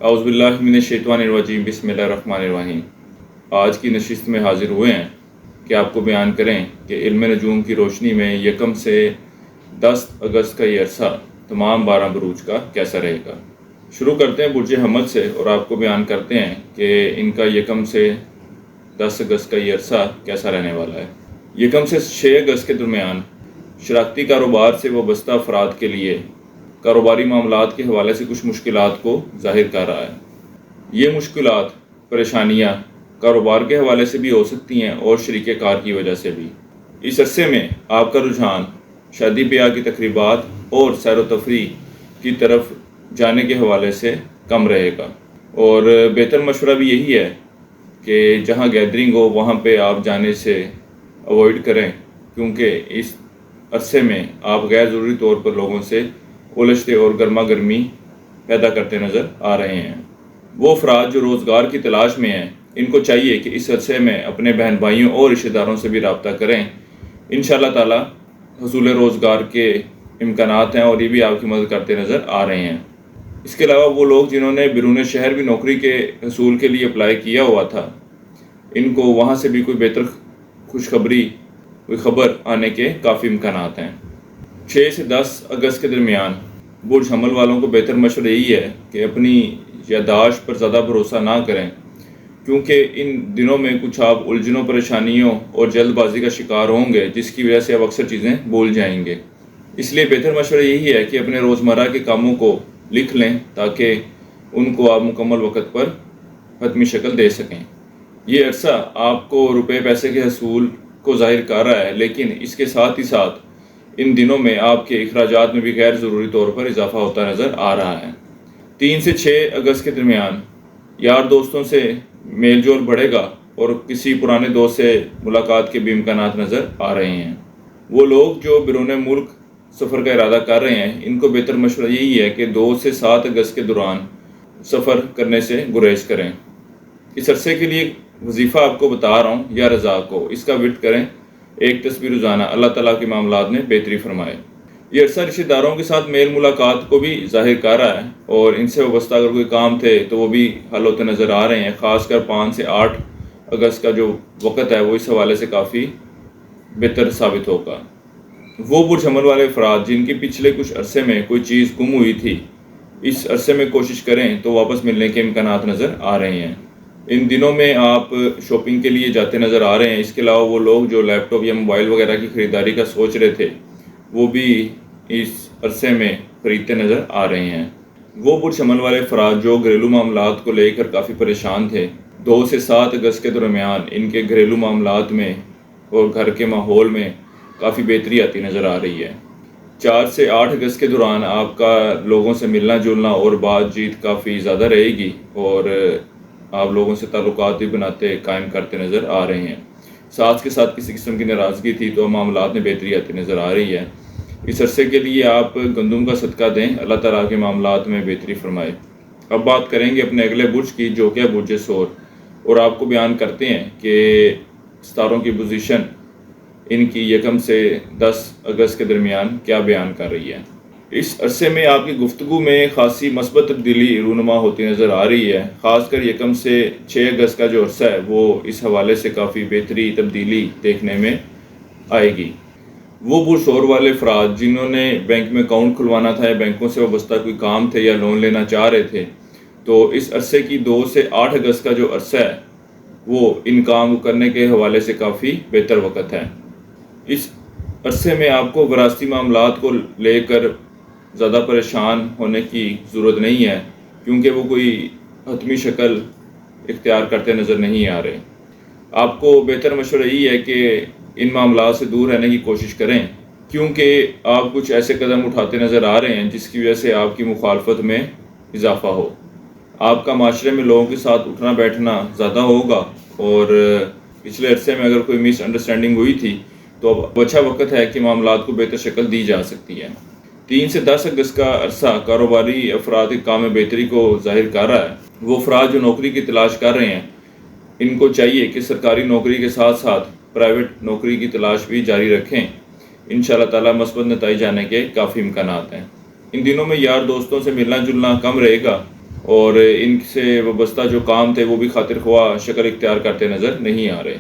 اعوذ باللہ من الشیطان الرجیم بسم اللہ الرحمن الرحیم۔ آج کی نشست میں حاضر ہوئے ہیں کہ آپ کو بیان کریں کہ علم نجوم کی روشنی میں 1 سے 10 اگست کا یہ عرصہ تمام 12 بروج کا کیسا رہے گا۔ شروع کرتے ہیں برج حمل سے اور آپ کو بیان کرتے ہیں کہ ان کا 1 سے 10 اگست کا یہ عرصہ کیسا رہنے والا ہے۔ 1 سے 6 اگست کے درمیان شراکتی کاروبار سے وابستہ افراد کے لیے کاروباری معاملات کے حوالے سے کچھ مشکلات کو ظاہر کر رہا ہے۔ یہ مشکلات پریشانیاں کاروبار کے حوالے سے بھی ہو سکتی ہیں اور شریک کار کی وجہ سے بھی۔ اس عرصے میں آپ کا رجحان شادی بیاہ کی تقریبات اور سیر و تفریح کی طرف جانے کے حوالے سے کم رہے گا، اور بہتر مشورہ بھی یہی ہے کہ جہاں گیدرنگ ہو وہاں پہ آپ جانے سے اوائڈ کریں، کیونکہ اس عرصے میں آپ غیر ضروری طور پر لوگوں سے الجھتے اور گرما گرمی پیدا کرتے نظر آ رہے ہیں۔ وہ افراد جو روزگار کی تلاش میں ہیں، ان کو چاہیے کہ اس عرصے میں اپنے بہن بھائیوں اور رشتہ داروں سے بھی رابطہ کریں۔ انشاءاللہ تعالی حصول روزگار کے امکانات ہیں اور یہ بھی آپ کی مدد کرتے نظر آ رہے ہیں۔ اس کے علاوہ وہ لوگ جنہوں نے بیرون شہر بھی نوکری کے حصول کے لیے اپلائی کیا ہوا تھا، ان کو وہاں سے بھی کوئی بہتر خوشخبری، کوئی خبر آنے کے کافی امکانات ہیں۔ 6 سے 10 اگست کے درمیان برج حمل والوں کو بہتر مشورہ یہی ہے کہ اپنی یادداشت پر زیادہ بھروسہ نہ کریں، کیونکہ ان دنوں میں کچھ آپ الجھنوں، پریشانیوں اور جلد بازی کا شکار ہوں گے، جس کی وجہ سے آپ اکثر چیزیں بھول جائیں گے۔ اس لیے بہتر مشورہ یہی ہے کہ اپنے روزمرہ کے کاموں کو لکھ لیں تاکہ ان کو آپ مکمل وقت پر حتمی شکل دے سکیں۔ یہ عرصہ آپ کو روپے پیسے کے حصول کو ظاہر کر رہا ہے، لیکن اس کے ساتھ ہی ساتھ ان دنوں میں آپ کے اخراجات میں بھی غیر ضروری طور پر اضافہ ہوتا نظر آ رہا ہے۔ 3 سے 6 اگست کے درمیان یار دوستوں سے میل جول بڑھے گا اور کسی پرانے دوست سے ملاقات کے بھی امکانات نظر آ رہے ہیں۔ وہ لوگ جو بیرون ملک سفر کا ارادہ کر رہے ہیں، ان کو بہتر مشورہ یہی ہے کہ 2 سے 7 اگست کے دوران سفر کرنے سے گریز کریں۔ اس عرصے کے لیے وظیفہ آپ کو بتا رہا ہوں، یا رضا کو اس کا ورد کریں، 1 تسبیح روزانہ، اللہ تعالیٰ کے معاملات میں بہتری فرمائے۔ یہ عرصہ رشتہ داروں کے ساتھ میل ملاقات کو بھی ظاہر کر رہا ہے، اور ان سے وابستہ اگر کوئی کام تھے تو وہ بھی حل ہوتے نظر آ رہے ہیں۔ خاص کر 5 سے 8 اگست کا جو وقت ہے وہ اس حوالے سے کافی بہتر ثابت ہوگا۔ وہ برج حمل والے افراد جن کی پچھلے کچھ عرصے میں کوئی چیز گم ہوئی تھی، اس عرصے میں کوشش کریں تو واپس ملنے کے امکانات نظر آ رہے ہیں۔ ان دنوں میں آپ شاپنگ کے لیے جاتے نظر آ رہے ہیں۔ اس کے علاوہ وہ لوگ جو لیپ ٹاپ یا موبائل وغیرہ کی خریداری کا سوچ رہے تھے، وہ بھی اس عرصے میں خریدتے نظر آ رہے ہیں۔ وہ برج حمل والے افراد جو گھریلو معاملات کو لے کر کافی پریشان تھے، 2 سے 7 اگست کے درمیان ان کے گھریلو معاملات میں اور گھر کے ماحول میں کافی بہتری آتی نظر آ رہی ہے۔ 4 سے 8 اگست کے دوران آپ کا لوگوں سے ملنا جلنا اور بات چیت کافی زیادہ رہے گی، اور آپ لوگوں سے تعلقات بھی بناتے قائم کرتے نظر آ رہے ہیں۔ ساتھ کے ساتھ کسی قسم کی ناراضگی تھی تو معاملات میں بہتری آتی نظر آ رہی ہے۔ اس عرصے کے لیے آپ گندم کا صدقہ دیں، اللہ تعالیٰ کے معاملات میں بہتری فرمائے۔ اب بات کریں گے اپنے اگلے برج کی، جو کہ برج ثور، اور آپ کو بیان کرتے ہیں کہ ستاروں کی پوزیشن ان کی 1 سے 10 اگست کے درمیان کیا بیان کر رہی ہے۔ اس عرصے میں آپ کی گفتگو میں خاصی مثبت تبدیلی رونما ہوتی نظر آ رہی ہے۔ خاص کر 1 سے 6 اگست کا جو عرصہ ہے وہ اس حوالے سے کافی بہتری تبدیلی دیکھنے میں آئے گی۔ وہ برج ثور والے افراد جنہوں نے بینک میں اکاؤنٹ کھلوانا تھا یا بینکوں سے وابستہ کوئی کام تھے یا لون لینا چاہ رہے تھے، تو اس عرصے کی 2 سے 8 اگست کا جو عرصہ ہے وہ ان کام کرنے کے حوالے سے کافی بہتر وقت ہے۔ اس عرصے میں آپ کو وراثتی معاملات کو لے کر زیادہ پریشان ہونے کی ضرورت نہیں ہے، کیونکہ وہ کوئی حتمی شکل اختیار کرتے نظر نہیں آ رہے۔ آپ کو بہتر مشورہ یہی ہے کہ ان معاملات سے دور رہنے کی کوشش کریں، کیونکہ آپ کچھ ایسے قدم اٹھاتے نظر آ رہے ہیں جس کی وجہ سے آپ کی مخالفت میں اضافہ ہو۔ آپ کا معاشرے میں لوگوں کے ساتھ اٹھنا بیٹھنا زیادہ ہوگا، اور پچھلے عرصے میں اگر کوئی مس انڈرسٹینڈنگ ہوئی تھی تو اب اچھا وقت ہے کہ معاملات کو بہتر شکل دی جا سکتی ہے۔ 3 سے 10 اگست کا عرصہ کاروباری افراد کے کام میں بہتری کو ظاہر کر رہا ہے۔ وہ افراد جو نوکری کی تلاش کر رہے ہیں، ان کو چاہیے کہ سرکاری نوکری کے ساتھ ساتھ پرائیویٹ نوکری کی تلاش بھی جاری رکھیں۔ انشاءاللہ تعالیٰ مثبت نتائج آنے کے کافی امکانات ہیں۔ ان دنوں میں یار دوستوں سے ملنا جلنا کم رہے گا، اور ان سے وابستہ جو کام تھے وہ بھی خاطر خواہ شکل اختیار کرتے نظر نہیں آ رہے۔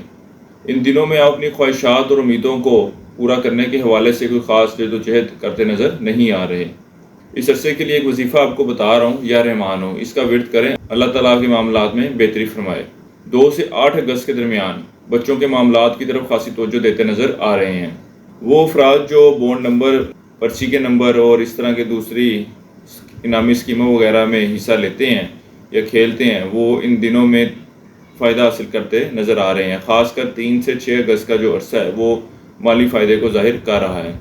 ان دنوں میں آپ اپنی خواہشات اور امیدوں کو پورا کرنے کے حوالے سے کوئی خاص جد و جہد کرتے نظر نہیں آ رہے۔ اس عرصے کے لیے ایک وظیفہ آپ کو بتا رہا ہوں، یا رحمان ہو، اس کا ورد کریں، اللہ تعالیٰ کے معاملات میں بہتری فرمائے۔ 2 سے 8 اگست کے درمیان بچوں کے معاملات کی طرف خاصی توجہ دیتے نظر آ رہے ہیں۔ وہ افراد جو بونڈ نمبر، پرچی کے نمبر اور اس طرح کے دوسری انعامی اسکیموں وغیرہ میں حصہ لیتے ہیں یا کھیلتے ہیں، وہ ان دنوں میں فائدہ حاصل کرتے نظر آ رہے ہیں۔ خاص کر 3 سے 6 اگست کا جو عرصہ ہے وہ مالی فائدے کو ظاہر کر رہا ہے۔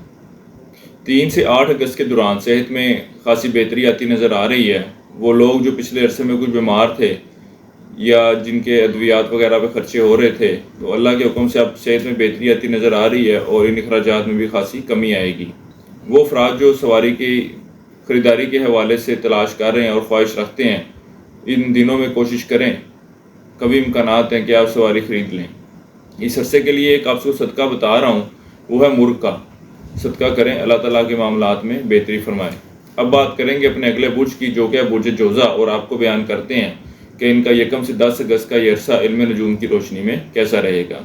3 سے 8 اگست کے دوران صحت میں خاصی بہتری آتی نظر آ رہی ہے۔ وہ لوگ جو پچھلے عرصے میں کچھ بیمار تھے یا جن کے ادویات وغیرہ پہ خرچے ہو رہے تھے، تو اللہ کے حکم سے اب صحت میں بہتری آتی نظر آ رہی ہے اور ان اخراجات میں بھی خاصی کمی آئے گی۔ وہ افراد جو سواری کی خریداری کے حوالے سے تلاش کر رہے ہیں اور خواہش رکھتے ہیں، ان دنوں میں کوشش کریں، کبھی امکانات ہیں کہ آپ سواری خرید لیں۔ اس عرصے کے لیے ایک آپ کو صدقہ بتا رہا ہوں، وہ ہے مرغ کا صدقہ کریں، اللہ تعالیٰ کے معاملات میں بہتری فرمائے۔ اب بات کریں گے اپنے اگلے برج کی، جو کہ ہے برج جوزہ، اور آپ کو بیان کرتے ہیں کہ ان کا 1 سے 10 اگست کا یہ عرصہ علم نجوم کی روشنی میں کیسا رہے گا۔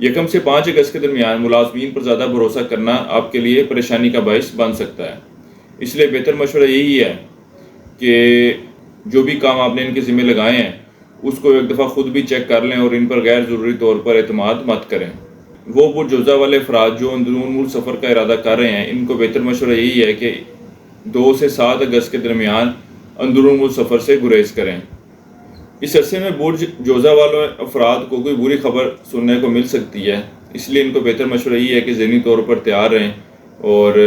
1 سے 5 اگست کے درمیان ملازمین پر زیادہ بھروسہ کرنا آپ کے لیے پریشانی کا باعث بن سکتا ہے، اس لیے بہتر مشورہ یہی ہے کہ جو بھی کام آپ نے ان کے ذمہ لگائے ہیں اس کو ایک دفعہ خود بھی چیک کر لیں اور ان پر غیر ضروری طور پر اعتماد مت کریں۔ وہ برج جوزہ والے افراد جو اندرون ملک سفر کا ارادہ کر رہے ہیں، ان کو بہتر مشورہ یہی ہے کہ 2 سے 7 اگست کے درمیان اندرون ملک سفر سے گریز کریں۔ اس عرصے میں برج جوزہ والے افراد کو کوئی بری خبر سننے کو مل سکتی ہے، اس لیے ان کو بہتر مشورہ یہ ہے کہ ذہنی طور پر تیار رہیں، اور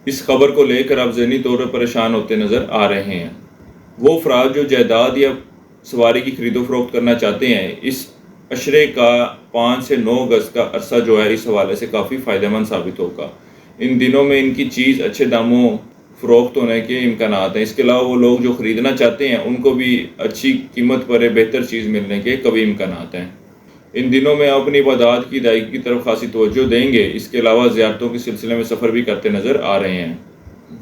اس خبر کو لے کر آپ ذہنی طور پر پریشان ہوتے نظر آ رہے ہیں۔ وہ افراد جو جائیداد یا سواری کی خرید و فروخت کرنا چاہتے ہیں، اس عشرے کا 5 سے 9 اگست کا عرصہ جو ہے اس حوالے سے کافی فائدہ مند ثابت ہوگا۔ ان دنوں میں ان کی چیز اچھے داموں فروخت ہونے کے امکانات ہیں۔ اس کے علاوہ وہ لوگ جو خریدنا چاہتے ہیں ان کو بھی اچھی قیمت پر بہتر چیز ملنے کے قوی امکانات ہیں۔ ان دنوں میں آپ اپنی عبادات کی ادائیگی کی طرف خاصی توجہ دیں گے۔ اس کے علاوہ زیارتوں کے سلسلے میں سفر بھی کرتے نظر آ رہے ہیں۔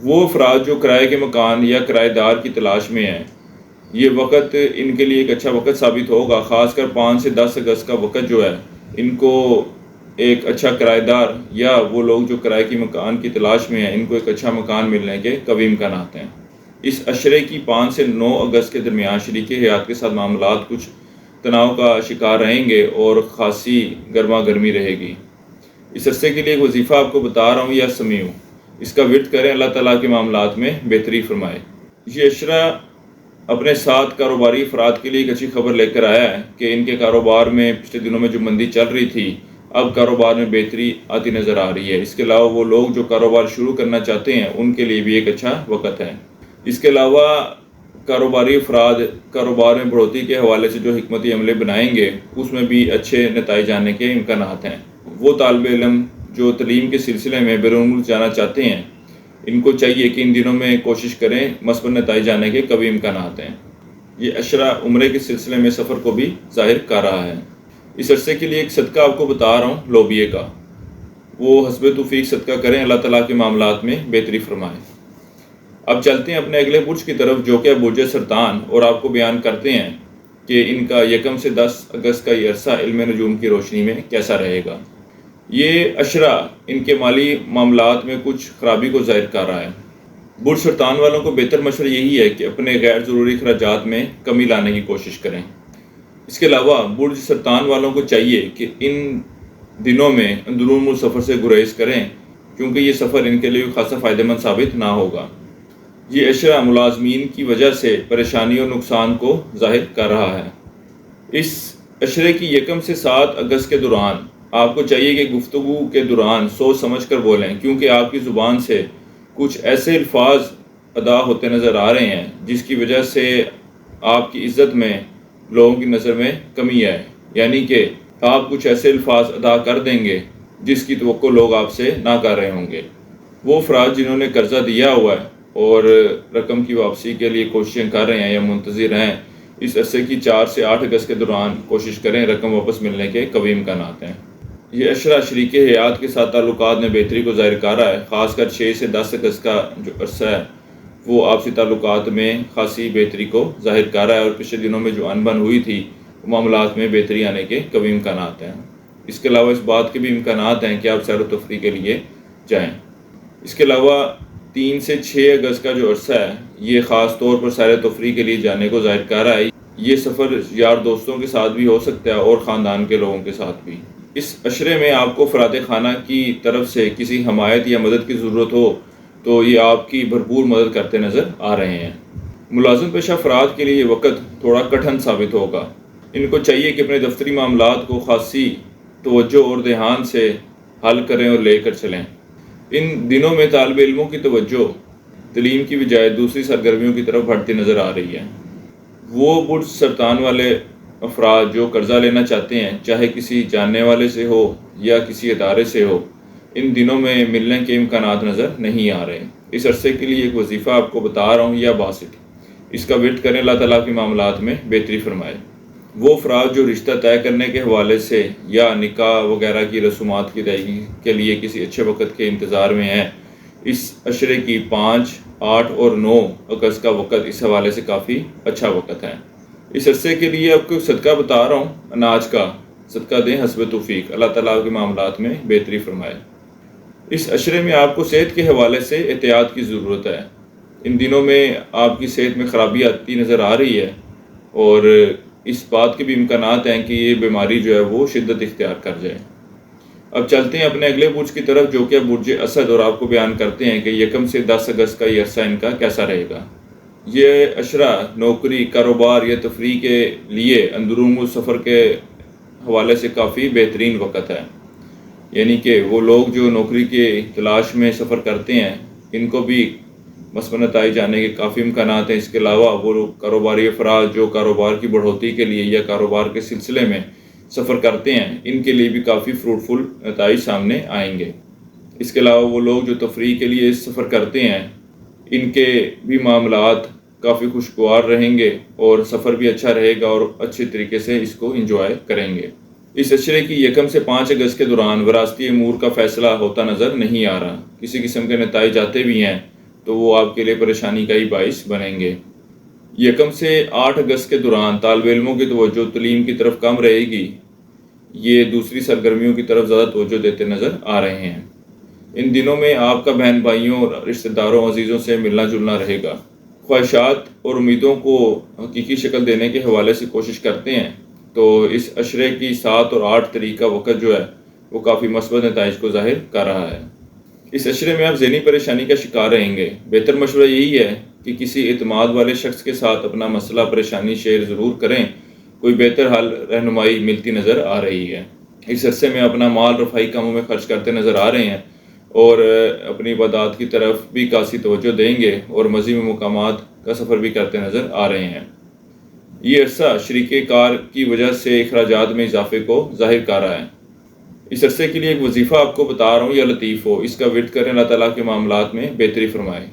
وہ افراد جو کرائے کے مکان یا کرائے دار کی تلاش میں ہیں، یہ وقت ان کے لیے ایک اچھا وقت ثابت ہوگا۔ خاص کر 5 سے 10 اگست کا وقت جو ہے، ان کو ایک اچھا کرائے دار یا وہ لوگ جو کرائے کی مکان کی تلاش میں ہیں، ان کو ایک اچھا مکان ملنے کے قوی امکانات ہیں۔ اس عشرے کی 5 سے 9 اگست کے درمیان شریک حیات کے ساتھ معاملات کچھ تناؤ کا شکار رہیں گے اور خاصی گرما گرمی رہے گی۔ اس عرصے کے لیے ایک وظیفہ آپ کو بتا رہا ہوں، یا سمیع، اس کا ورد کریں، اللہ تعالیٰ کے معاملات میں بہتری فرمائے۔ یہ عشرہ اپنے ساتھ کاروباری افراد کے لیے ایک اچھی خبر لے کر آیا ہے کہ ان کے کاروبار میں پچھلے دنوں میں جو مندی چل رہی تھی، اب کاروبار میں بہتری آتی نظر آ رہی ہے۔ اس کے علاوہ وہ لوگ جو کاروبار شروع کرنا چاہتے ہیں ان کے لیے بھی ایک اچھا وقت ہے۔ اس کے علاوہ کاروباری افراد کاروبار میں بڑھوتری کے حوالے سے جو حکمتی عملے بنائیں گے، اس میں بھی اچھے نتائج آنے کے امکانات ہیں۔ وہ طالب علم جو تعلیم کے سلسلے میں بیرون ملک جانا چاہتے ہیں، ان کو چاہیے کہ ان دنوں میں کوشش کریں، مثبت نتائج آنے کے قوی امکانات ہیں۔ یہ عشرہ عمرے کے سلسلے میں سفر کو بھی ظاہر کر رہا ہے۔ اس عرصے کے لیے ایک صدقہ آپ کو بتا رہا ہوں، لوبیے کا، وہ حسب توفیق صدقہ کریں، اللہ تعالیٰ کے معاملات میں بہتری فرمائیں۔ اب چلتے ہیں اپنے اگلے برج کی طرف، جو کہ برج سرطان، اور آپ کو بیان کرتے ہیں کہ ان کا 1 سے 10 اگست کا یہ عرصہ علم نجوم کی روشنی میں کیسا رہے گا۔ یہ عشرہ ان کے مالی معاملات میں کچھ خرابی کو ظاہر کر رہا ہے۔ برج سرطان والوں کو بہتر مشورہ یہی ہے کہ اپنے غیر ضروری اخراجات میں کمی لانے کی کوشش کریں۔ اس کے علاوہ برج سرطان والوں کو چاہیے کہ ان دنوں میں اندرون ملک سفر سے گریز کریں، کیونکہ یہ سفر ان کے لیے خاصا فائدہ مند ثابت نہ ہوگا۔ یہ عشرہ ملازمین کی وجہ سے پریشانی اور نقصان کو ظاہر کر رہا ہے۔ اس عشرے کی 1 سے 7 اگست کے دوران آپ کو چاہیے کہ گفتگو کے دوران سوچ سمجھ کر بولیں، کیونکہ آپ کی زبان سے کچھ ایسے الفاظ ادا ہوتے نظر آ رہے ہیں جس کی وجہ سے آپ کی عزت میں لوگوں کی نظر میں کمی آئے، یعنی کہ آپ کچھ ایسے الفاظ ادا کر دیں گے جس کی توقع لوگ آپ سے نہ کر رہے ہوں گے۔ وہ افراد جنہوں نے قرضہ دیا ہوا ہے اور رقم کی واپسی کے لیے کوششیں کر رہے ہیں یا منتظر ہیں، اس عرصے کی 4 سے 8 اگست کے دوران کوشش کریں، رقم واپس ملنے کے قوی امکانات ہیں۔ یہ عشرہ شریک حیات کے ساتھ تعلقات میں بہتری کو ظاہر کر رہا ہے۔ خاص کر 6 سے 10 اگست کا جو عرصہ ہے وہ آپسی تعلقات میں خاصی بہتری کو ظاہر کر رہا ہے، اور پچھلے دنوں میں جو ان بن ہوئی تھی وہ معاملات میں بہتری آنے کے قوی امکانات ہیں۔ اس کے علاوہ اس بات کے بھی امکانات ہیں کہ آپ سیر و تفریح کے لیے جائیں۔ اس کے علاوہ 3 سے 6 اگست کا جو عرصہ ہے یہ خاص طور پر سیر و تفریح کے لیے جانے کو ظاہر کر رہا ہے۔ یہ سفر یار دوستوں کے ساتھ بھی ہو سکتا ہے اور خاندان کے لوگوں کے ساتھ بھی۔ اس عشرے میں آپ کو افراد خانہ کی طرف سے کسی حمایت یا مدد کی ضرورت ہو تو یہ آپ کی بھرپور مدد کرتے نظر آ رہے ہیں۔ ملازم پیشہ افراد کے لیے یہ وقت تھوڑا کٹھن ثابت ہوگا۔ ان کو چاہیے کہ اپنے دفتری معاملات کو خاصی توجہ اور دھیان سے حل کریں اور لے کر چلیں۔ ان دنوں میں طالب علموں کی توجہ تعلیم کی بجائے دوسری سرگرمیوں کی طرف بڑھتی نظر آ رہی ہے۔ وہ برج سرطان والے افراد جو قرضہ لینا چاہتے ہیں، چاہے کسی جاننے والے سے ہو یا کسی ادارے سے ہو، ان دنوں میں ملنے کے امکانات نظر نہیں آ رہے۔ اس عرصے کے لیے ایک وظیفہ آپ کو بتا رہا ہوں یا باسط، اس کا وٹ کریں، اللہ تعالیٰ کے معاملات میں بہتری فرمائے۔ وہ افراد جو رشتہ طے کرنے کے حوالے سے یا نکاح وغیرہ کی رسومات کی ادائیگی کے لیے کسی اچھے وقت کے انتظار میں ہیں، اس عشرے کی 5، 8 اور 9 اگست کا وقت اس حوالے سے کافی اچھا وقت ہے۔ اس عرصے کے لیے آپ کو صدقہ بتا رہا ہوں، اناج کا صدقہ دیں حسب توفیق، اللہ تعالیٰ کے معاملات میں بہتری فرمائے۔ اس عشرے میں آپ کو صحت کے حوالے سے احتیاط کی ضرورت ہے۔ ان دنوں میں آپ کی صحت میں خرابی آتی نظر آ رہی ہے، اور اس بات کے بھی امکانات ہیں کہ یہ بیماری جو ہے وہ شدت اختیار کر جائے۔ اب چلتے ہیں اپنے اگلے برج کی طرف، جو کہ برج اسد، اور آپ کو بیان کرتے ہیں کہ 1 سے 10 اگست کا یہ عرصہ ان کا کیسا رہے گا۔ یہ عشرہ نوکری، کاروبار یا تفریح کے لیے اندرون ملک سفر کے حوالے سے کافی بہترین وقت ہے۔ یعنی کہ وہ لوگ جو نوکری کے تلاش میں سفر کرتے ہیں، ان کو بھی مثبت نتائج آنے کے کافی امکانات ہیں۔ اس کے علاوہ وہ لوگ کاروباری افراد جو کاروبار کی بڑھوتری کے لیے یا کاروبار کے سلسلے میں سفر کرتے ہیں، ان کے لیے بھی کافی فروٹفل نتائج سامنے آئیں گے۔ اس کے علاوہ وہ لوگ جو تفریح کے لیے سفر کرتے ہیں، ان کے بھی معاملات کافی خوشگوار رہیں گے، اور سفر بھی اچھا رہے گا، اور اچھے طریقے سے اس کو انجوائے کریں گے۔ اس عشرے کی 1 سے 5 اگست کے دوران وراثتی امور کا فیصلہ ہوتا نظر نہیں آ رہا۔ کسی قسم کے نتائج آتے بھی ہیں تو وہ آپ کے لیے پریشانی کا ہی باعث بنیں گے۔ 1 سے 8 اگست کے دوران طالب علموں کی توجہ تعلیم کی طرف کم رہے گی، یہ دوسری سرگرمیوں کی طرف زیادہ توجہ دیتے نظر آ رہے ہیں۔ ان دنوں میں آپ کا بہن بھائیوں اور رشتہ داروں عزیزوں سے ملنا جلنا رہے گا۔ خواہشات اور امیدوں کو حقیقی شکل دینے کے حوالے سے کوشش کرتے ہیں تو اس عشرے کی 7 اور 8 تاریخ کا وقت جو ہے وہ کافی مثبت نتائج کو ظاہر کر رہا ہے۔ اس عشرے میں آپ ذہنی پریشانی کا شکار رہیں گے۔ بہتر مشورہ یہی ہے کہ کسی اعتماد والے شخص کے ساتھ اپنا مسئلہ پریشانی شیئر ضرور کریں، کوئی بہتر حل رہنمائی ملتی نظر آ رہی ہے۔ اس عرصے میں اپنا مال رفاہی کاموں میں خرچ کرتے نظر آ رہے ہیں، اور اپنی عبادات کی طرف بھی خاصی توجہ دیں گے، اور مزید مقامات کا سفر بھی کرتے نظر آ رہے ہیں۔ یہ عرصہ شریک کار کی وجہ سے اخراجات میں اضافے کو ظاہر کر رہا ہے۔ اس عرصے کے لیے ایک وظیفہ آپ کو بتا رہا ہوں یا لطیف ہو، اس کا ورد کریں، اللہ تعالیٰ کے معاملات میں بہتری فرمائے۔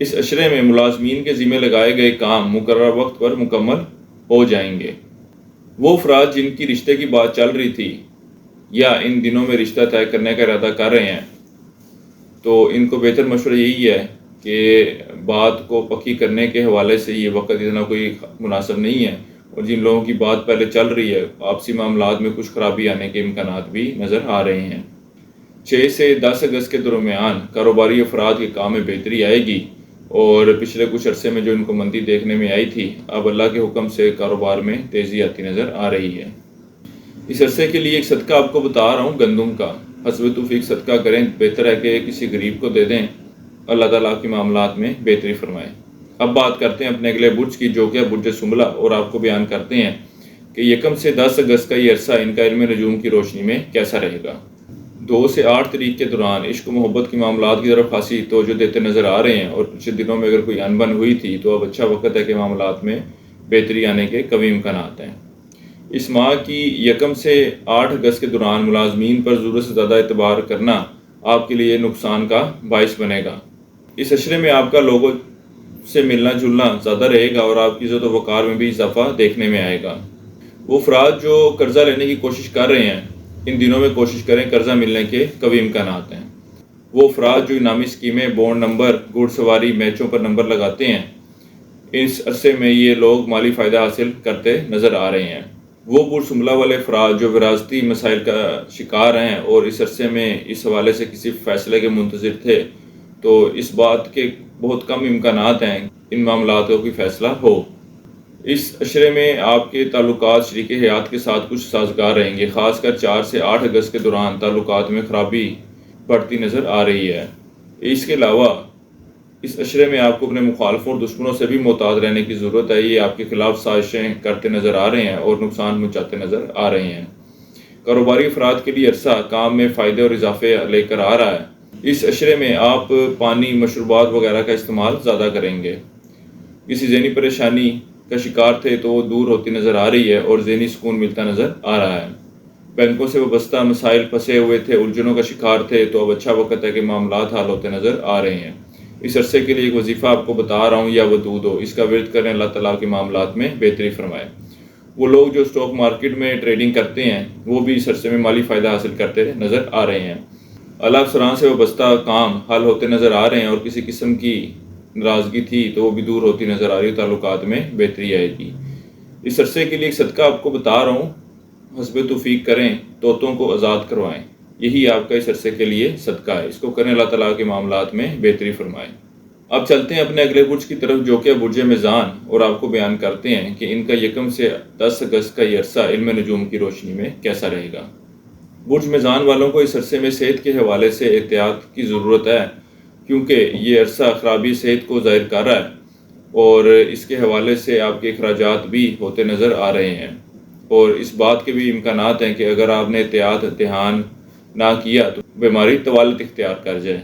اس عشرے میں ملازمین کے ذمہ لگائے گئے کام مقررہ وقت پر مکمل ہو جائیں گے۔ وہ افراد جن کی رشتے کی بات چل رہی تھی یا ان دنوں میں رشتہ طے کرنے کا ارادہ کر رہے ہیں، تو ان کو بہتر مشورہ یہی ہے کہ بات کو پکی کرنے کے حوالے سے یہ وقت اتنا کوئی مناسب نہیں ہے، اور جن لوگوں کی بات پہلے چل رہی ہے آپسی معاملات میں کچھ خرابی آنے کے امکانات بھی نظر آ رہے ہیں۔ 6 سے 10 اگست کے درمیان کاروباری افراد کے کام میں بہتری آئے گی، اور پچھلے کچھ عرصے میں جو ان کو مندی دیکھنے میں آئی تھی، اب اللہ کے حکم سے کاروبار میں تیزی آتی نظر آ رہی ہے۔ اس عرصے کے لیے ایک صدقہ آپ کو بتا رہا ہوں، گندم کا حسب توفیق صدقہ کریں، بہتر ہے کہ کسی غریب کو دے دیں، اللہ تعالیٰ کے معاملات میں بہتری فرمائے۔ اب بات کرتے ہیں اپنے اگلے برج کی، جو کہ برج سنبلہ، اور آپ کو بیان کرتے ہیں کہ 1 سے 10 اگست کا یہ عرصہ ان کا علم نجوم کی روشنی میں کیسا رہے گا۔ 2 سے 8 تاریخ کے دوران عشق و محبت کے معاملات کی طرف خاصی توجہ دیتے نظر آ رہے ہیں، اور پچھلے دنوں میں اگر کوئی انبن ہوئی تھی تو اب اچھا وقت ہے کہ معاملات میں بہتری آنے کے قوی امکانات ہیں۔ اس ماہ کی 1 سے 8 اگست کے دوران ملازمین پر ضرورت سے زیادہ اعتبار کرنا آپ کے لیے نقصان کا باعث بنے گا۔ اس عشرے میں آپ کا لوگوں سے ملنا جلنا زیادہ رہے گا، اور آپ کی عزت و وقار میں بھی اضافہ دیکھنے میں آئے گا۔ وہ افراد جو قرضہ لینے کی کوشش کر رہے ہیں، ان دنوں میں کوشش کریں، قرضہ ملنے کے قوی امکانات ہیں۔ وہ افراد جو انعامی اسکیمیں، بونڈ نمبر، گھڑ سواری میچوں پر نمبر لگاتے ہیں، اس عرصے میں یہ لوگ مالی فائدہ حاصل کرتے نظر آ رہے ہیں۔ وہ پرسملہ والے افراد جو وراثتی مسائل کا شکار ہیں اور اس عرصے میں اس حوالے سے کسی فیصلے کے منتظر تھے، تو اس بات کے بہت کم امکانات ہیں ان معاملات کا کوئی فیصلہ ہو۔ اس عشرے میں آپ کے تعلقات شریک حیات کے ساتھ کچھ سازگار رہیں گے، خاص کر 4 سے 8 اگست کے دوران تعلقات میں خرابی بڑھتی نظر آ رہی ہے۔ اس کے علاوہ اس عشرے میں آپ کو اپنے مخالفوں اور دشمنوں سے بھی محتاط رہنے کی ضرورت ہے۔ یہ آپ کے خلاف سازشیں کرتے نظر آ رہے ہیں اور نقصان پہنچاتے نظر آ رہے ہیں۔ کاروباری افراد کے لیے عرصہ کام میں فائدے اور اضافے لے کر آ رہا ہے۔ اس عشرے میں آپ پانی، مشروبات وغیرہ کا استعمال زیادہ کریں گے۔ کسی ذہنی پریشانی کا شکار تھے تو وہ دور ہوتی نظر آ رہی ہے اور ذہنی سکون ملتا نظر آ رہا ہے۔ بینکوں سے وابستہ مسائل پھنسے ہوئے تھے، الجھنوں کا شکار تھے، تو اب اچھا وقت ہے کہ معاملات حل ہوتے نظر آ رہے ہیں۔ اس عرصے کے لیے ایک وظیفہ آپ کو بتا رہا ہوں، یا ودود ہو، اس کا ورد کریں، اللہ تعالیٰ کے معاملات میں بہتری فرمائے۔ وہ لوگ جو اسٹاک مارکیٹ میں ٹریڈنگ کرتے ہیں، وہ بھی اس عرصے میں مالی فائدہ حاصل کرتے نظر آ رہے ہیں۔ اعلیٰ افسران سے وابستہ کام حل ہوتے نظر آ رہے ہیں، اور کسی قسم کی ناراضگی تھی تو وہ بھی دور ہوتی نظر آ رہی ہے، تعلقات میں بہتری آئے گی۔ اس عرصے کے لیے ایک صدقہ آپ کو بتا رہا ہوں، حسب توفیق کریں، طوطوں کو آزاد کروائیں، یہی آپ کا اس عرصے کے لیے صدقہ ہے، اس کو کریں، اللہ تعالیٰ کے معاملات میں بہتری فرمائے۔ اب چلتے ہیں اپنے اگلے برج کی طرف، جو کہ برج میزان، اور آپ کو بیان کرتے ہیں کہ ان کا 1 سے 10 اگست کا یہ عرصہ علم نجوم کی روشنی میں کیسا رہے گا۔ برج میزان والوں کو اس عرصے میں صحت کے حوالے سے احتیاط کی ضرورت ہے، کیونکہ یہ عرصہ خرابی صحت کو ظاہر کر رہا ہے اور اس کے حوالے سے آپ کے اخراجات بھی ہوتے نظر آ رہے ہیں، اور اس بات کے بھی امکانات ہیں کہ اگر آپ نے احتیاط دھیان نہ کیا تو بیماری طوالت اختیار کر جائے۔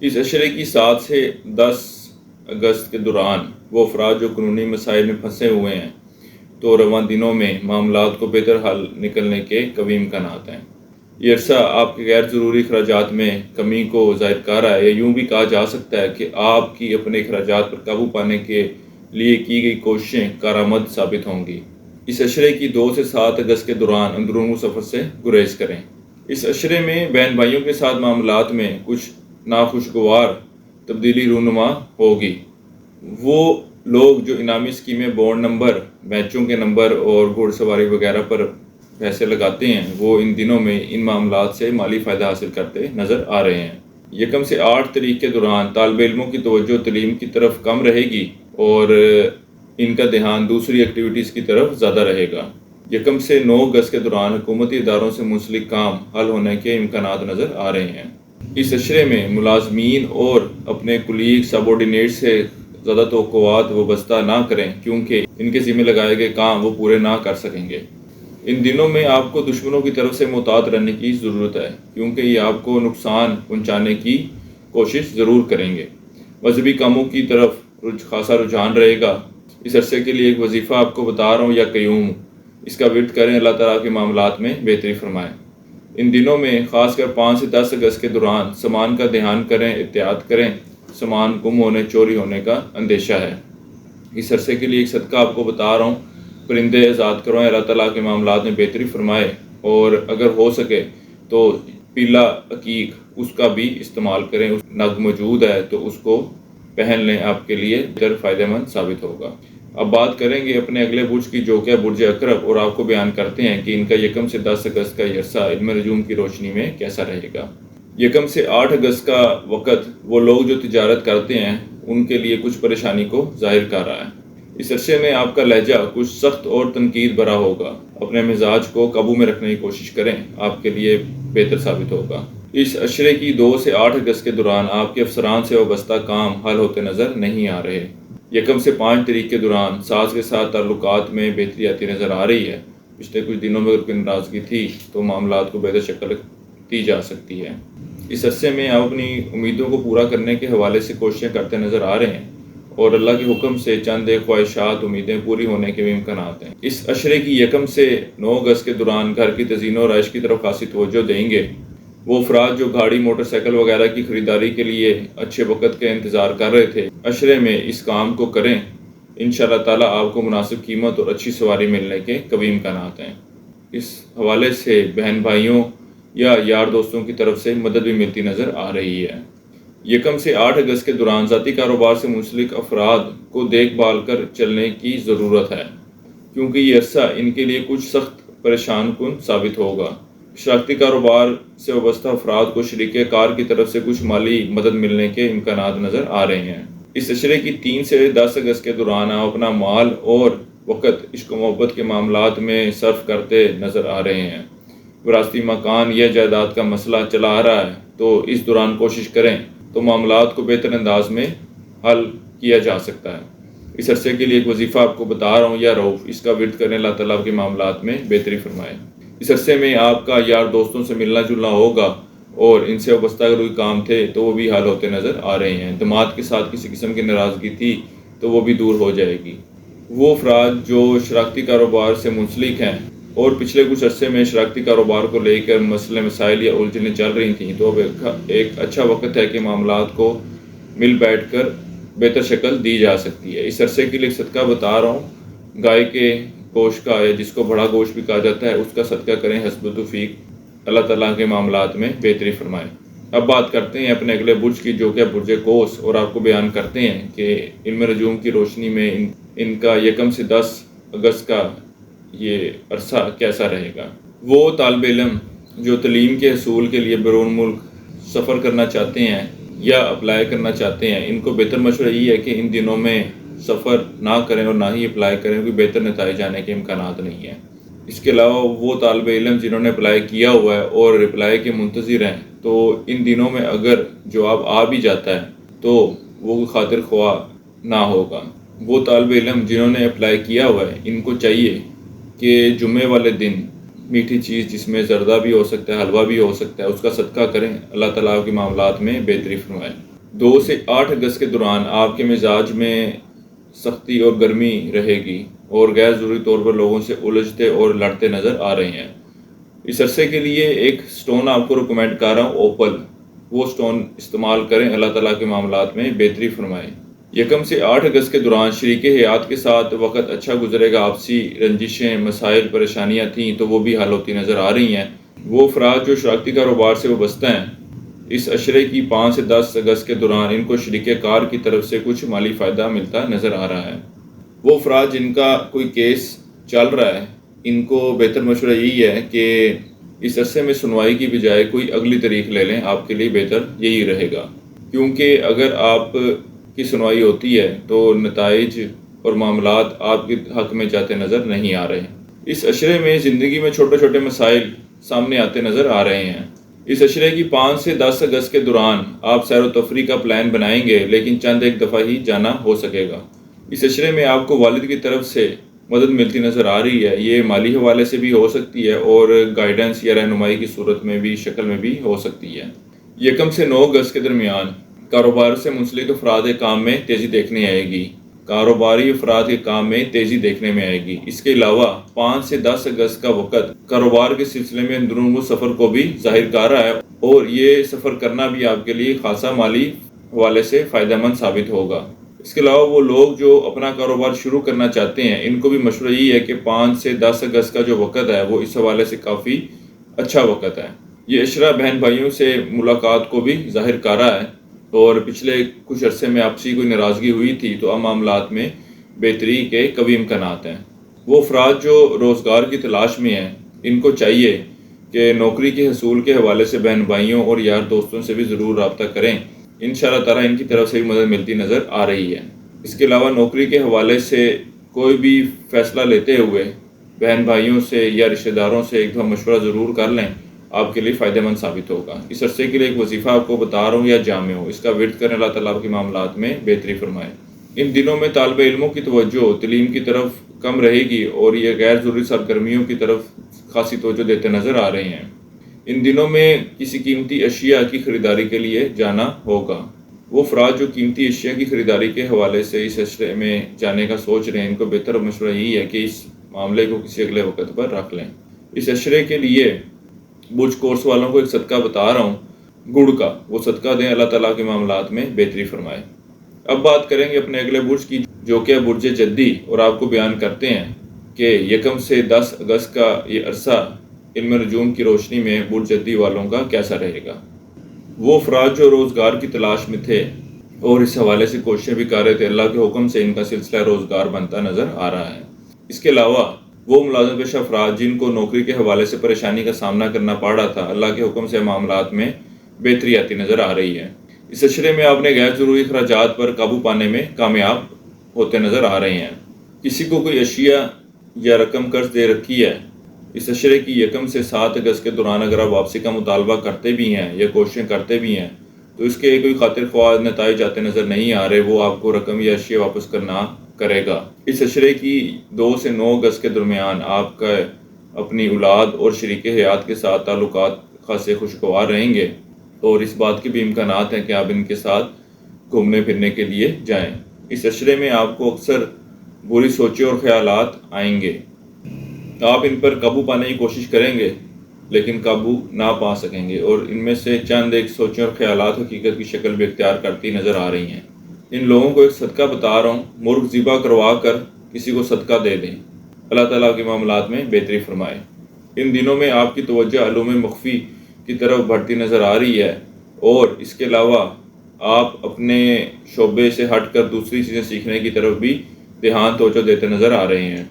اس عشرے کی 7 سے 10 اگست کے دوران وہ افراد جو قانونی مسائل میں پھنسے ہوئے ہیں، تو رواں دنوں میں معاملات کو بہتر حل نکلنے کے قوی امکانات ہیں۔ یہ عرصہ آپ کے غیر ضروری اخراجات میں کمی کو ظاہر کر رہا ہے، یا یوں بھی کہا جا سکتا ہے کہ آپ کی اپنے اخراجات پر قابو پانے کے لیے کی گئی کوششیں کارآمد ثابت ہوں گی۔ اس عشرے کی 2 سے 7 اگست کے دوران اندرون سفر سے گریز کریں۔ اس عشرے میں بہن بھائیوں کے ساتھ معاملات میں کچھ ناخوشگوار تبدیلی رونما ہوگی۔ وہ لوگ جو انعامی اسکیمیں، بونڈ نمبر، میچوں کے نمبر اور گھوڑ سواری وغیرہ پر پیسے لگاتے ہیں، وہ ان دنوں میں ان معاملات سے مالی فائدہ حاصل کرتے نظر آ رہے ہیں۔ 1 سے 8 تاریخ کے دوران طالب علموں کی توجہ تعلیم کی طرف کم رہے گی اور ان کا دھیان دوسری ایکٹیویٹیز کی طرف زیادہ رہے گا۔ 1 سے 9 اگست کے دوران حکومتی اداروں سے منسلک کام حل ہونے کے امکانات نظر آ رہے ہیں۔ اس عشرے میں ملازمین اور اپنے کولیگ سبارڈینیٹ سے زیادہ توقعات وابستہ نہ کریں، کیونکہ ان کے ذمہ لگائے گئے کام وہ پورے نہ کر سکیں گے۔ ان دنوں میں آپ کو دشمنوں کی طرف سے محتاط رہنے کی ضرورت ہے، کیونکہ یہ آپ کو نقصان پہنچانے کی کوشش ضرور کریں گے۔ مذہبی کاموں کی طرف خاصا رجحان رہے گا۔ اس عرصے کے لیے ایک وظیفہ آپ کو بتا رہا ہوں، یا قیوم، اس کا ورد کریں، اللہ تعالیٰ کے معاملات میں بہتری فرمائیں۔ ان دنوں میں خاص کر 5 سے 10 اگست کے دوران سامان کا دھیان کریں، احتیاط کریں، سامان گم ہونے، چوری ہونے کا اندیشہ ہے۔ اس عرصے کے لیے ایک صدقہ آپ کو بتا رہا ہوں، پرندے آزاد کروائیں، اللہ تعالیٰ کے معاملات میں بہتری فرمائے، اور اگر ہو سکے تو پیلا عقیق، اس کا بھی استعمال کریں، اس نگ موجود ہے تو اس کو پہن لیں، آپ کے لیے بہتر فائدہ مند ثابت ہوگا۔ اب بات کریں گے اپنے اگلے برج کی، جو کہ برج عقرب، اور آپ کو بیان کرتے ہیں کہ ان کا 1 سے 10 اگست کا یہ عرصہ علم نجوم کی روشنی میں کیسا رہے گا۔ 1 سے 8 اگست کا وقت وہ لوگ جو تجارت کرتے ہیں ان کے لیے کچھ پریشانی کو ظاہر کر رہا ہے۔ اس عرصے میں آپ کا لہجہ کچھ سخت اور تنقید بھرا ہوگا، اپنے مزاج کو قابو میں رکھنے کی کوشش کریں، آپ کے لیے بہتر ثابت ہوگا۔ اس عشرے کی 2 سے 8 اگست کے دوران آپ کے افسران سے وابستہ کام حل ہوتے نظر نہیں آ رہے۔ 1 سے 5 تاریخ کے دوران ساز کے ساتھ تعلقات میں بہتری آتی نظر آ رہی ہے۔ پچھلے کچھ دنوں میں اگر کوئی ناراضگی تھی تو معاملات کو بہتر شکل دی جا سکتی ہے۔ اس عرصے میں آپ اپنی امیدوں کو پورا کرنے کے حوالے سے کوششیں کرتے نظر آ رہے ہیں، اور اللہ کے حکم سے چند خواہشات، امیدیں پوری ہونے کے بھی امکانات ہیں۔ اس عشرے کی 1 سے 9 اگست کے دوران گھر کی تزئین و آرائش کی طرف خاصی توجہ دیں گے۔ وہ افراد جو گاڑی، موٹر سائیکل وغیرہ کی خریداری کے لیے اچھے وقت کا انتظار کر رہے تھے، عشرے میں اس کام کو کریں، انشاءاللہ تعالیٰ آپ کو مناسب قیمت اور اچھی سواری ملنے کے قوی امکانات ہیں۔ اس حوالے سے بہن بھائیوں یا یار دوستوں کی طرف سے مدد بھی ملتی نظر آ رہی ہے۔ 1 سے 8 اگست کے دوران ذاتی کاروبار سے منسلک افراد کو دیکھ بھال کر چلنے کی ضرورت ہے، کیونکہ یہ عرصہ ان کے لیے کچھ سخت پریشان کن ثابت ہوگا۔ شراکتی کاروبار سے وابستہ افراد کو شریک کار کی طرف سے کچھ مالی مدد ملنے کے امکانات نظر آ رہے ہیں۔ اس عشرے کی 3 سے 10 اگست کے دوران آپ اپنا مال اور وقت عشق و محبت کے معاملات میں صرف کرتے نظر آ رہے ہیں۔ وراثتی مکان یا جائیداد کا مسئلہ چلا آ رہا ہے تو اس دوران کوشش کریں تو معاملات کو بہتر انداز میں حل کیا جا سکتا ہے۔ اس عرصے کے لیے ایک وظیفہ آپ کو بتا رہا ہوں، یا رعوف، اس کا ورد کریں، اللہ تعالیٰ کے معاملات میں بہتری فرمائے۔ اس عرصے میں آپ کا یار دوستوں سے ملنا جلنا ہوگا اور ان سے وابستہ اگر کوئی کام تھے تو وہ بھی حل ہوتے نظر آ رہے ہیں۔ دماد کے ساتھ کسی قسم کی ناراضگی تھی تو وہ بھی دور ہو جائے گی۔ وہ افراد جو شراکتی کاروبار سے منسلک ہیں اور پچھلے کچھ عرصے میں شراکتی کاروبار کو لے کر مسائل یا الجھنیں چل رہی تھیں، تو اب ایک اچھا وقت ہے کہ معاملات کو مل بیٹھ کر بہتر شکل دی جا سکتی ہے۔ اس عرصے کے لیے صدقہ بتا رہا ہوں، گائے کے گوشت کا، یا جس کو بڑا گوشت بھی کہا جاتا ہے، اس کا صدقہ کریں، حسب توفیق اللہ تعالیٰ کے معاملات میں بہتری فرمائے۔ اب بات کرتے ہیں اپنے اگلے برج کی، جو کہ برج قوس، اور آپ کو بیان کرتے ہیں کہ علم نجوم کی روشنی میں ان کا 1 سے 10 اگست کا یہ عرصہ کیسا رہے گا۔ وہ طالب علم جو تعلیم کے حصول کے لیے بیرون ملک سفر کرنا چاہتے ہیں یا اپلائی کرنا چاہتے ہیں، ان کو بہتر مشورہ یہ ہے کہ ان دنوں میں سفر نہ کریں اور نہ ہی اپلائی کریں، کیونکہ بہتر نتائج آنے کے امکانات نہیں ہیں۔ اس کے علاوہ وہ طالب علم جنہوں نے اپلائی کیا ہوا ہے اور رپلائی کے منتظر ہیں، تو ان دنوں میں اگر جواب آ بھی جاتا ہے تو وہ خاطر خواہ نہ ہوگا۔ وہ طالب علم جنہوں نے اپلائی کیا ہوا ہے، ان کو چاہیے کہ جمعے والے دن میٹھی چیز، جس میں زردہ بھی ہو سکتا ہے، حلوہ بھی ہو سکتا ہے، اس کا صدقہ کریں، اللہ تعالیٰ کے معاملات میں بہتری فرمائے۔ 2 سے 8 اگست کے دوران آپ کے مزاج میں سختی اور گرمی رہے گی اور غیر ضروری طور پر لوگوں سے الجھتے اور لڑتے نظر آ رہے ہیں۔ اس عرصے کے لیے ایک سٹون آپ کو ریکمینڈ کر رہا ہوں، اوپل، وہ سٹون استعمال کریں، اللہ تعالیٰ کے معاملات میں بہتری فرمائے۔ 1 سے 8 اگست کے دوران شریک حیات کے ساتھ وقت اچھا گزرے گا۔ آپسی رنجشیں، مسائل، پریشانیاں تھیں تو وہ بھی حل ہوتی نظر آ رہی ہیں۔ وہ افراد جو شراکتی کاروبار سے وابستہ ہیں، اس عشرے کی 5 سے 10 اگست کے دوران ان کو شریک کار کی طرف سے کچھ مالی فائدہ ملتا نظر آ رہا ہے۔ وہ افراد جن کا کوئی کیس چل رہا ہے، ان کو بہتر مشورہ یہی ہے کہ اس عرصے میں سنوائی کی بجائے کوئی اگلی تاریخ لے لیں، آپ کے لیے بہتر یہی رہے گا، کیونکہ اگر آپ کی سنوائی ہوتی ہے تو نتائج اور معاملات آپ کے حق میں جاتے نظر نہیں آ رہے۔ اس عشرے میں زندگی میں چھوٹے چھوٹے مسائل سامنے آتے نظر آ رہے ہیں۔ اس عشرے کی 5 سے 10 اگست کے دوران آپ سیر و تفریح کا پلان بنائیں گے، لیکن چند ایک دفعہ ہی جانا ہو سکے گا۔ اس عشرے میں آپ کو والد کی طرف سے مدد ملتی نظر آ رہی ہے، یہ مالی حوالے سے بھی ہو سکتی ہے اور گائیڈنس یا رہنمائی کی صورت میں بھی، شکل میں بھی ہو سکتی ہے۔ 1 سے 9 اگست کے درمیان کاروبار سے منسلک افراد کے کام میں تیزی دیکھنے آئے گی، کاروباری افراد کے کام میں تیزی دیکھنے میں آئے گی۔ اس کے علاوہ 5 سے 10 اگست کا وقت کاروبار کے سلسلے میں اندرون سفر کو بھی ظاہر کر رہا ہے، اور یہ سفر کرنا بھی آپ کے لیے خاصا مالی حوالے سے فائدہ مند ثابت ہوگا۔ اس کے علاوہ وہ لوگ جو اپنا کاروبار شروع کرنا چاہتے ہیں، ان کو بھی مشورہ یہ ہے کہ 5 سے 10 اگست کا جو وقت ہے وہ اس حوالے سے کافی اچھا وقت ہے۔ یہ عشرہ بہن بھائیوں سے ملاقات کو بھی ظاہر کر رہا ہے، اور پچھلے کچھ عرصے میں آپسی کوئی ناراضگی ہوئی تھی تو اب معاملات میں بہتری کے قوی امکانات ہیں۔ وہ افراد جو روزگار کی تلاش میں ہیں، ان کو چاہیے کہ نوکری کے حصول کے حوالے سے بہن بھائیوں اور یار دوستوں سے بھی ضرور رابطہ کریں، انشاءاللہ تعالیٰ ان کی طرف سے بھی مدد ملتی نظر آ رہی ہے۔ اس کے علاوہ نوکری کے حوالے سے کوئی بھی فیصلہ لیتے ہوئے بہن بھائیوں سے یا رشتہ داروں سے ایک دفعہ مشورہ ضرور کر لیں، آپ کے لیے فائدہ مند ثابت ہوگا۔ اس عرصے کے لیے ایک وظیفہ آپ کو بتا رہا ہوں، یا جامع ہو، اس کا ورد کریں، اللہ تعالیٰ کے معاملات میں بہتری فرمائے۔ ان دنوں میں طالب علموں کی توجہ تعلیم کی طرف کم رہے گی اور یہ غیر ضروری سرگرمیوں کی طرف خاصی توجہ دیتے نظر آ رہے ہیں۔ ان دنوں میں کسی قیمتی اشیاء کی خریداری کے لیے جانا ہوگا۔ وہ افراد جو قیمتی اشیاء کی خریداری کے حوالے سے اس عشرے میں جانے کا سوچ رہے ہیں، ان کو بہتر مشورہ یہی ہے کہ اس معاملے کو کسی اگلے وقت پر رکھ لیں۔ اس عشرے کے لیے برج کورس والوں کو ایک صدقہ بتا رہا ہوں، گڑ کا، وہ صدقہ دیں، اللہ تعالیٰ کے معاملات میں بہتری فرمائے۔ اب بات کریں گے اپنے اگلے برج کی، جو کہ برج جدی، اور آپ کو بیان کرتے ہیں کہ 1 سے 10 اگست کا یہ عرصہ علم نجوم کی روشنی میں برج جدی والوں کا کیسا رہے گا۔ وہ افراد جو روزگار کی تلاش میں تھے اور اس حوالے سے کوششیں بھی کر رہے تھے، اللہ کے حکم سے ان کا سلسلہ روزگار بنتا نظر آ رہا ہے۔ اس کے علاوہ وہ ملازم پیشہ افراد جن کو نوکری کے حوالے سے پریشانی کا سامنا کرنا پڑ رہا تھا، اللہ کے حکم سے معاملات میں بہتری آتی نظر آ رہی ہے۔ اس اشرے میں آپ نے غیر ضروری اخراجات پر قابو پانے میں کامیاب ہوتے نظر آ رہے ہیں۔ کسی کو کوئی اشیاء یا رقم قرض دے رکھی ہے، اس اشرے کی 1 سے 7 اگست کے دوران اگر آپ واپسی کا مطالبہ کرتے بھی ہیں یا کوششیں کرتے بھی ہیں تو اس کے کوئی خاطر خواہ نتائج آتے نظر نہیں آ رہے، وہ آپ کو رقم یا اشیاء واپس کرنا کرے گا۔ اس اشرے کی 2 سے 9 اگست کے درمیان آپ کا اپنی اولاد اور شریک حیات کے ساتھ تعلقات خاصے خوشگوار رہیں گے، اور اس بات کے بھی امکانات ہیں کہ آپ ان کے ساتھ گھومنے پھرنے کے لیے جائیں۔ اس اشرے میں آپ کو اکثر بری سوچیں اور خیالات آئیں گے، آپ ان پر قابو پانے کی کوشش کریں گے لیکن قابو نہ پا سکیں گے، اور ان میں سے چند ایک سوچیں اور خیالات حقیقت کی شکل بھی اختیار کرتی نظر آ رہی ہیں۔ ان لوگوں کو ایک صدقہ بتا رہا ہوں، مرغ ذبح کروا کر کسی کو صدقہ دے دیں، اللہ تعالیٰ کے معاملات میں بہتری فرمائے۔ ان دنوں میں آپ کی توجہ علوم مخفی کی طرف بڑھتی نظر آ رہی ہے، اور اس کے علاوہ آپ اپنے شعبے سے ہٹ کر دوسری چیزیں سیکھنے کی طرف بھی دھیان توجہ دیتے نظر آ رہے ہیں۔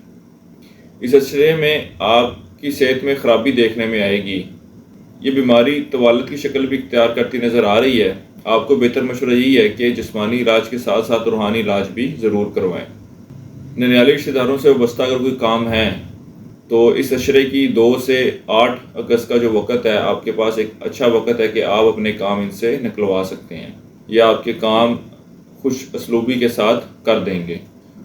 اس اشرے میں آپ کی صحت میں خرابی دیکھنے میں آئے گی، یہ بیماری طوالت کی شکل بھی اختیار کرتی نظر آ رہی ہے۔ آپ کو بہتر مشورہ یہی ہے کہ جسمانی علاج کے ساتھ ساتھ روحانی علاج بھی ضرور کروائیں۔ ننیالی رشتہ داروں سے وابستہ اگر کوئی کام ہے تو اس اشرے کی 2 سے 8 اگست کا جو وقت ہے، آپ کے پاس ایک اچھا وقت ہے کہ آپ اپنے کام ان سے نکلوا سکتے ہیں، یا آپ کے کام خوش اسلوبی کے ساتھ کر دیں گے۔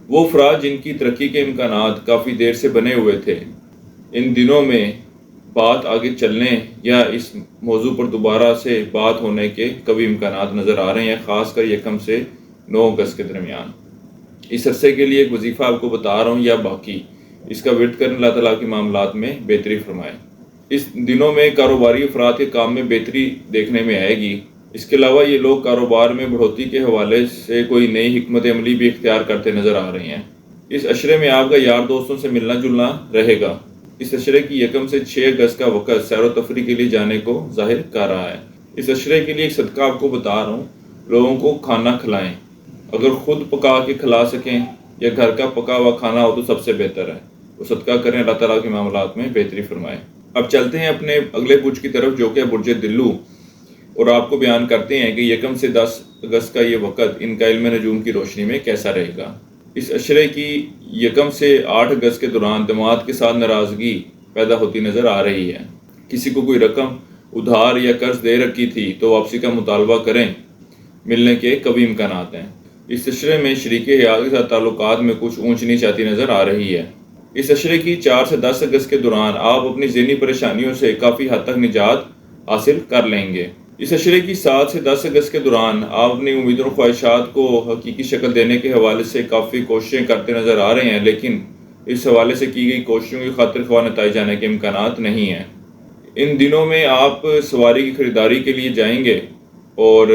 وہ افراد جن کی ترقی کے امکانات کافی دیر سے بنے ہوئے تھے، ان دنوں میں بات آگے چلنے یا اس موضوع پر دوبارہ سے بات ہونے کے کبھی امکانات نظر آ رہے ہیں، خاص کر 1 سے 9 اگست کے درمیان۔ اس عرصے کے لیے ایک وظیفہ آپ کو بتا رہا ہوں، یا باقی اس کا ورد کرنے اللہ تعالیٰ کے معاملات میں بہتری فرمائے۔ اس دنوں میں کاروباری افراد کے کام میں بہتری دیکھنے میں آئے گی۔ اس کے علاوہ یہ لوگ کاروبار میں بڑھوتری کے حوالے سے کوئی نئی حکمت عملی بھی اختیار کرتے نظر آ رہے ہیں۔ اس اشرے میں آپ کا یار دوستوں سے ملنا جلنا رہے گا۔ اس اشرے کی 1 سے 6 اگست کا وقت سیر و تفریح کے لیے جانے کو ظاہر کر رہا ہے۔ اس اشرے کے لیے ایک صدقہ آپ کو بتا رہا ہوں، لوگوں کو کھانا کھلائیں، اگر خود پکا کے کھلا سکیں یا گھر کا پکا ہوا کھانا ہو تو سب سے بہتر ہے، وہ صدقہ کریں، اللہ تعالیٰ کے معاملات میں بہتری فرمائے۔ اب چلتے ہیں اپنے اگلے برج کی طرف جو کہ برج دلو، اور آپ کو بیان کرتے ہیں کہ 1 سے 10 اگست کا یہ وقت ان کا علم نجوم کی روشنی میں کیسا رہے گا۔ اس اشرے کی 1 سے 8 اگست کے دوران دماغ کے ساتھ ناراضگی پیدا ہوتی نظر آ رہی ہے۔ کسی کو کوئی رقم ادھار یا قرض دے رکھی تھی تو واپسی کا مطالبہ کریں، ملنے کے کبھی امکانات ہیں۔ اس اشرے میں شریک حیات کے ساتھ تعلقات میں کچھ اونچ نیچ آتی نظر آ رہی ہے۔ اس اشرے کی 4 سے 10 اگست کے دوران آپ اپنی ذہنی پریشانیوں سے کافی حد تک نجات حاصل کر لیں گے۔ اس اشرے کی 7 سے 10 اگست کے دوران آپ اپنی امیدوں اور خواہشات کو حقیقی شکل دینے کے حوالے سے کافی کوششیں کرتے نظر آ رہے ہیں، لیکن اس حوالے سے کی گئی کوششوں کی خاطر خواہ نتائج آنے کے امکانات نہیں ہیں۔ ان دنوں میں آپ سواری کی خریداری کے لیے جائیں گے، اور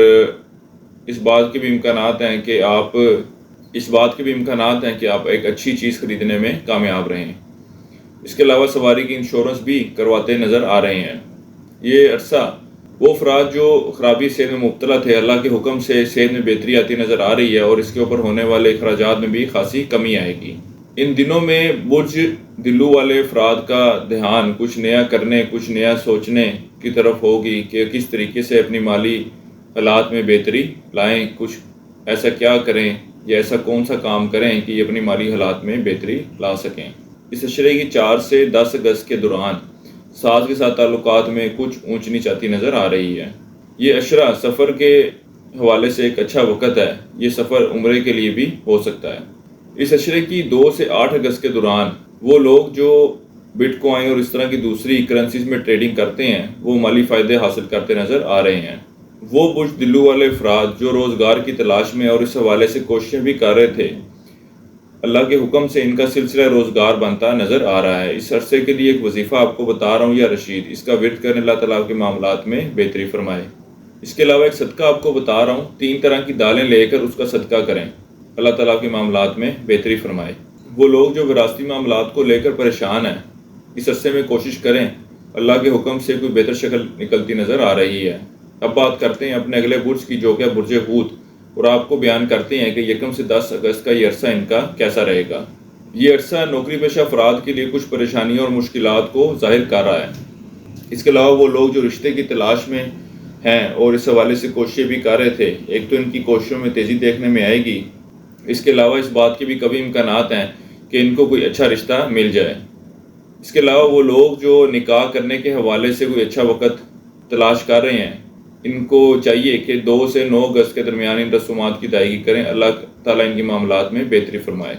اس بات کے بھی امکانات ہیں کہ آپ ایک اچھی چیز خریدنے میں کامیاب رہیں۔ اس کے علاوہ سواری کی انشورنس بھی کرواتے نظر آ رہے ہیں۔ یہ عرصہ وہ افراد جو خرابی صحت میں مبتلا تھے، اللہ کے حکم سے صحت میں بہتری آتی نظر آ رہی ہے، اور اس کے اوپر ہونے والے اخراجات میں بھی خاصی کمی آئے گی۔ ان دنوں میں برج دلو والے افراد کا دھیان کچھ نیا کرنے، کچھ نیا سوچنے کی طرف ہوگی کہ کس طریقے سے اپنی مالی حالات میں بہتری لائیں، کچھ ایسا کیا کریں یا ایسا کون سا کام کریں کہ یہ اپنی مالی حالات میں بہتری لا سکیں۔ اس اشرے کی 4 سے 10 اگست کے دوران ساز کے ساتھ تعلقات میں کچھ اونچ نیچ آتی نظر آ رہی ہے۔ یہ اشرہ سفر کے حوالے سے ایک اچھا وقت ہے، یہ سفر عمرے کے لیے بھی ہو سکتا ہے۔ اس اشرے کی 2 سے 8 اگست کے دوران وہ لوگ جو بٹ کوائن اور اس طرح کی دوسری کرنسیز میں ٹریڈنگ کرتے ہیں، وہ مالی فائدے حاصل کرتے نظر آ رہے ہیں۔ وہ برج دلو والے افراد جو روزگار کی تلاش میں اور اس حوالے سے کوششیں بھی کر رہے تھے، اللہ کے حکم سے ان کا سلسلہ روزگار بنتا نظر آ رہا ہے۔ اس عرصے کے لیے ایک وظیفہ آپ کو بتا رہا ہوں، یا رشید، اس کا ورد کرنے اللہ تعالیٰ کے معاملات میں بہتری فرمائے۔ اس کے علاوہ ایک صدقہ آپ کو بتا رہا ہوں، 3 طرح کی دالیں لے کر اس کا صدقہ کریں، اللہ تعالیٰ کے معاملات میں بہتری فرمائے۔ وہ لوگ جو وراثتی معاملات کو لے کر پریشان ہیں، اس عرصے میں کوشش کریں اللہ کے حکم سے کوئی بہتر شکل نکلتی نظر آ رہی ہے۔ اب بات کرتے ہیں اپنے اگلے برج کی، جو کہ برج حوت، اور آپ کو بیان کرتے ہیں کہ 1 سے 10 اگست کا یہ عرصہ ان کا کیسا رہے گا۔ یہ عرصہ نوکری پیشہ افراد کے لیے کچھ پریشانیوں اور مشکلات کو ظاہر کر رہا ہے۔ اس کے علاوہ وہ لوگ جو رشتے کی تلاش میں ہیں اور اس حوالے سے کوششیں بھی کر رہے تھے، ایک تو ان کی کوششوں میں تیزی دیکھنے میں آئے گی، اس کے علاوہ اس بات کے بھی کبھی امکانات ہیں کہ ان کو کوئی اچھا رشتہ مل جائے۔ اس کے علاوہ وہ لوگ جو نکاح کرنے کے حوالے سے کوئی اچھا وقت تلاش کر رہے ہیں، ان کو چاہیے کہ 2 سے 9 اگست کے درمیان ان رسومات کی ادائیگی کریں۔ اللہ تعالیٰ ان کے معاملات میں بہتری فرمائے۔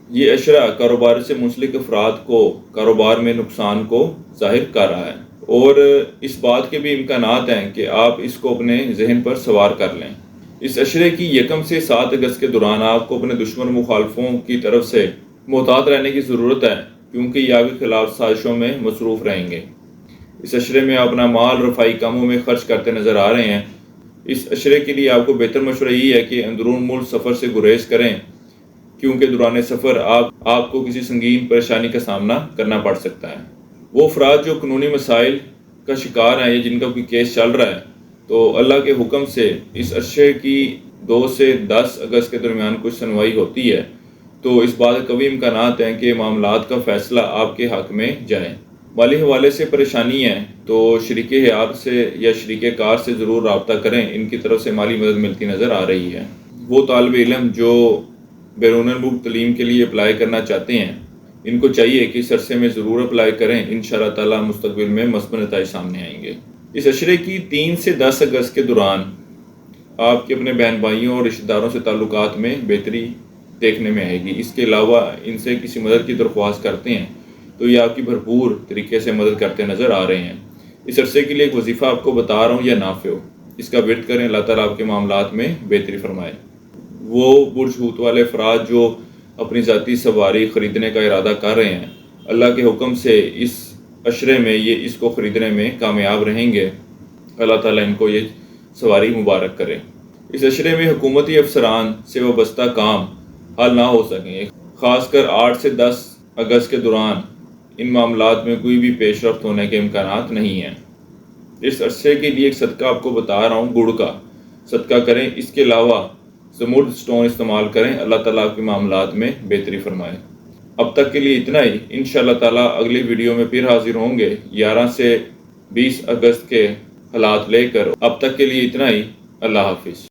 یہ اشرہ کاروبار سے منسلک افراد کو کاروبار میں نقصان کو ظاہر کر رہا ہے، اور اس بات کے بھی امکانات ہیں کہ آپ اس کو اپنے ذہن پر سوار کر لیں۔ اس عشرے کی 1 سے 7 اگست کے دوران آپ کو اپنے دشمن مخالفوں کی طرف سے محتاط رہنے کی ضرورت ہے، کیونکہ یہ آپ کے خلاف سازشوں میں مصروف رہیں گے۔ اس عشرے میں آپ اپنا مال رفاہی کاموں میں خرچ کرتے نظر آ رہے ہیں۔ اس عشرے کے لیے آپ کو بہتر مشورہ یہ ہے کہ اندرون ملک سفر سے گریز کریں، کیونکہ دوران سفر آپ کو کسی سنگین پریشانی کا سامنا کرنا پڑ سکتا ہے۔ وہ افراد جو قانونی مسائل کا شکار ہیں یا جن کا کوئی کیس چل رہا ہے، تو اللہ کے حکم سے اس عرصے کی 2 سے 10 اگست کے درمیان کچھ سنوائی ہوتی ہے، تو اس بات کے کبھی امکانات ہیں کہ معاملات کا فیصلہ آپ کے حق میں جائے۔ مالی حوالے سے پریشانی ہے تو شریک حیات سے یا شریک کار سے ضرور رابطہ کریں، ان کی طرف سے مالی مدد ملتی نظر آ رہی ہے۔ وہ طالب علم جو بیرون ملک تعلیم کے لیے اپلائی کرنا چاہتے ہیں، ان کو چاہیے کہ اس عرصے میں ضرور اپلائی کریں، انشاءاللہ تعالیٰ مستقبل میں مثبت نتائج سامنے آئیں گے۔ اس عشرے کی 3 سے 10 اگست کے دوران آپ کے اپنے بہن بھائیوں اور رشتہ داروں سے تعلقات میں بہتری دیکھنے میں آئے گی۔ اس کے علاوہ ان سے کسی مدد کی درخواست کرتے ہیں تو یہ آپ کی بھرپور طریقے سے مدد کرتے نظر آ رہے ہیں۔ اس عرصے کے لیے ایک وظیفہ آپ کو بتا رہا ہوں، یا نافع ہو، اس کا ورد کریں، اللہ تعالیٰ آپ کے معاملات میں بہتری فرمائے۔ وہ برج حوت والے افراد جو اپنی ذاتی سواری خریدنے کا ارادہ کر رہے ہیں، اللہ کے حکم سے اس عشرے میں یہ اس کو خریدنے میں کامیاب رہیں گے۔ اللہ تعالیٰ ان کو یہ سواری مبارک کرے۔ اس عشرے میں حکومتی افسران سے وابستہ کام حل نہ ہو سکیں، خاص کر 8 سے 10 اگست کے دوران ان معاملات میں کوئی بھی پیش رفت ہونے کے امکانات نہیں ہیں۔ اس عرصے کے لیے ایک صدقہ آپ کو بتا رہا ہوں، گڑ کا صدقہ کریں۔ اس کے علاوہ زمرد سٹون استعمال کریں، اللہ تعالیٰ آپ کے معاملات میں بہتری فرمائے۔ اب تک کے لیے اتنا ہی، انشاءاللہ تعالیٰ اگلی ویڈیو میں پھر حاضر ہوں گے 11 سے 20 اگست کے حالات لے کر۔ اب تک کے لیے اتنا ہی، اللہ حافظ۔